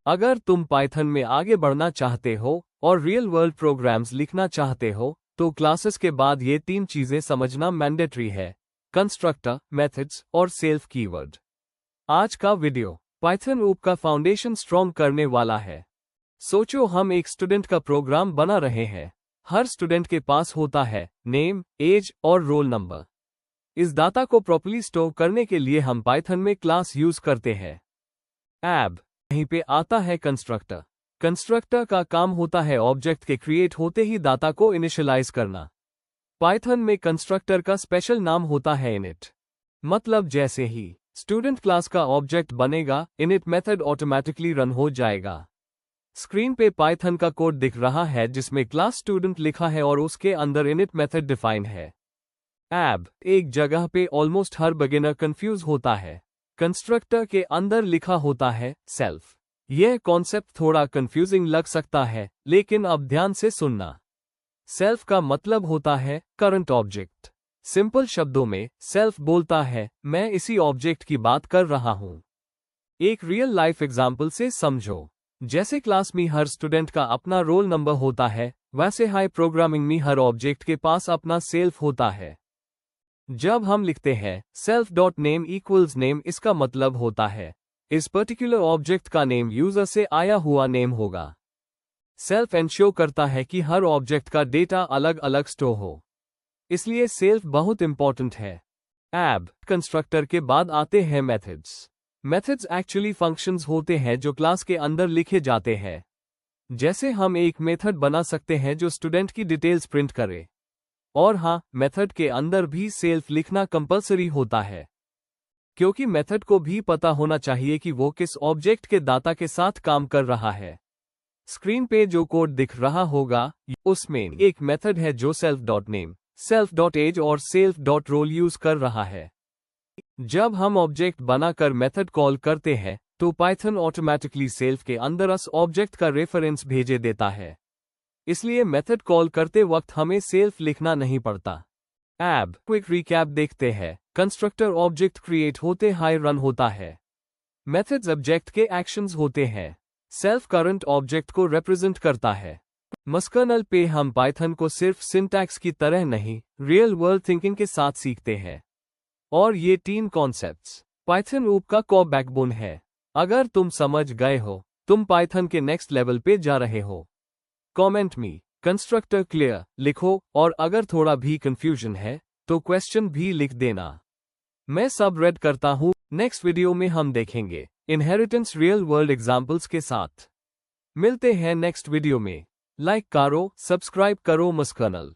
अगर तुम पाइथन में आगे बढ़ना चाहते हो और रियल वर्ल्ड प्रोग्राम्स लिखना चाहते हो तो क्लासेस के बाद ये 3 चीजें समझना मैंडेटरी है: कंस्ट्रक्टर, मेथड्स और सेल्फ कीवर्ड। आज का वीडियो पाइथन ऊप का फाउंडेशन स्ट्रॉन्ग करने वाला है। सोचो, हम एक स्टूडेंट का प्रोग्राम बना रहे हैं। हर स्टूडेंट के पास होता है नेम, एज और रोल नंबर। इस डाटा को प्रॉपर्ली स्टोर करने के लिए हम पाइथन में क्लास यूज करते हैं। अब यहीं पे आता है कंस्ट्रक्टर। कंस्ट्रक्टर का काम होता है ऑब्जेक्ट के क्रिएट होते ही डाटा को इनिशियलाइज करना। पाइथन में कंस्ट्रक्टर का स्पेशल नाम होता है इनिट। मतलब जैसे ही स्टूडेंट क्लास का ऑब्जेक्ट बनेगा, इनिट मेथड ऑटोमेटिकली रन हो जाएगा। स्क्रीन पे पाइथन का कोड दिख रहा है जिसमें क्लास स्टूडेंट लिखा है और उसके अंदर इनिट मेथड डिफाइन है। अब एक जगह पे ऑलमोस्ट हर बिगिनर कंफ्यूज होता है। कंस्ट्रक्टर के अंदर लिखा होता है सेल्फ। यह कॉन्सेप्ट थोड़ा कंफ्यूजिंग लग सकता है, लेकिन अब ध्यान से सुनना। सेल्फ का मतलब होता है करंट ऑब्जेक्ट। सिंपल शब्दों में सेल्फ बोलता है मैं इसी ऑब्जेक्ट की बात कर रहा हूं। एक रियल लाइफ एग्जाम्पल से समझो। जैसे क्लास में हर स्टूडेंट का अपना रोल नंबर होता है, वैसे हाई प्रोग्रामिंग में हर ऑब्जेक्ट के पास अपना सेल्फ होता है। जब हम लिखते हैं self dot name equals name, इसका मतलब होता है इस पर्टिकुलर ऑब्जेक्ट का नेम यूजर से आया हुआ नेम होगा। सेल्फ एंश्योर करता है कि हर ऑब्जेक्ट का डेटा अलग अलग स्टोर हो, इसलिए सेल्फ बहुत इंपॉर्टेंट है। अब कंस्ट्रक्टर के बाद आते हैं मेथड्स। मेथड्स एक्चुअली फंक्शंस होते हैं जो क्लास के अंदर लिखे जाते हैं। जैसे हम एक मेथड बना सकते हैं जो स्टूडेंट की डिटेल्स प्रिंट करे। और हाँ, मेथड के अंदर भी सेल्फ लिखना कंपलसरी होता है, क्योंकि मेथड को भी पता होना चाहिए कि वो किस ऑब्जेक्ट के डाटा के साथ काम कर रहा है। स्क्रीन पे जो कोड दिख रहा होगा, उसमें एक मेथड है जो self dot name, self dot age और सेल्फ डॉट रोल यूज कर रहा है। जब हम ऑब्जेक्ट बनाकर मेथड कॉल करते हैं तो पाइथन ऑटोमेटिकली सेल्फ के अंदर उस ऑब्जेक्ट का रेफरेंस भेजे देता है, इसलिए मेथड कॉल करते वक्त हमें सेल्फ लिखना नहीं पड़ता। अब क्विक रिकैप देखते हैं। कंस्ट्रक्टर ऑब्जेक्ट क्रिएट होते हाई रन होता है। मेथड्स ऑब्जेक्ट के एक्शंस होते हैं। सेल्फ करंट ऑब्जेक्ट को रिप्रेजेंट करता है। मस्कर्नल पे हम पाइथन को सिर्फ सिंटैक्स की तरह नहीं, रियल वर्ल्ड थिंकिंग के साथ सीखते हैं। और ये 3 कॉन्सेप्ट्स पाइथन ऊप का कोर बैकबोन है। अगर तुम समझ गए हो, तुम पाइथन के नेक्स्ट लेवल पे जा रहे हो। कमेंट में कंस्ट्रक्टर क्लियर लिखो, और अगर थोड़ा भी कंफ्यूजन है तो क्वेश्चन भी लिख देना। मैं सब रेड करता हूँ। नेक्स्ट वीडियो में हम देखेंगे इनहेरिटेंस रियल वर्ल्ड एग्जांपल्स के साथ। मिलते हैं नेक्स्ट वीडियो में। लाइक करो, सब्सक्राइब करो मस्कर्नल।